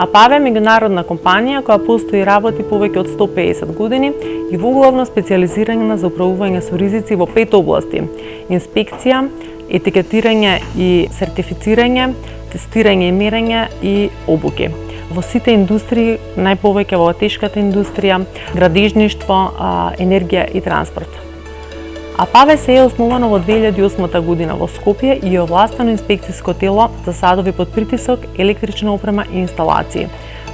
АПАВ е меѓународна компанија која постои и работи повеќе од 150 години и во главно специјализирана за управување со ризици во 5 области: инспекција, етикетирање и сертифицирање, тестирање и мерење и обуки. Во сите индустрии, најповеќе во тешката индустрија, градежништво, енергија и транспорт. АПАВ се е основано во 2008 година во Скопје и е овластено инспекциско тело за садови под притисок, електрична опрема и инсталации.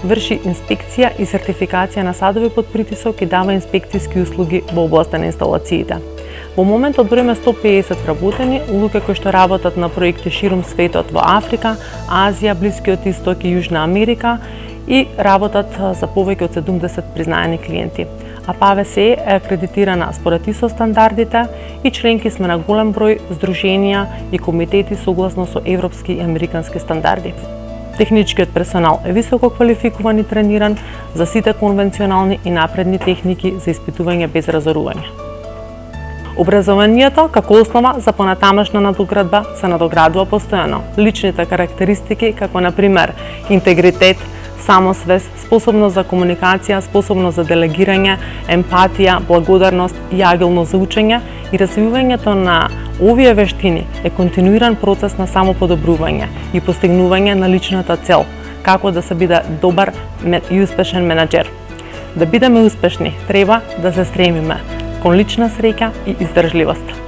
Врши инспекција и сертификација на садови под притисок и дава инспекцијски услуги во областа на инсталациите. Во моментот броиме 150 вработени, луѓе кои што работат на проекти ширум светот во Африка, Азија, Блискиот Исток и Јужна Америка и работат за повеќе од 70 признаени клиенти. АПАВ се е акредитирана според ISO стандардите и членки сме на голем број здруженија и комитети согласно со европски и американски стандарди. Техничкиот персонал е високо квалификуван и трениран за сите конвенционални и напредни техники за испитување без разорување. Образованието како основа за понатамошна надоградба се надоградува постојано. Личните карактеристики како на пример интегритет, самосвест, способност за комуникација, способност за делегирање, емпатија, благодарност и агилност за учење и развивањето на овие вештини е континуиран процес на самоподобрување и постигнување на личната цел, како да се биде добар и успешен менаџер. Да бидеме успешни, треба да се стремиме кон лична среќа и издржливост.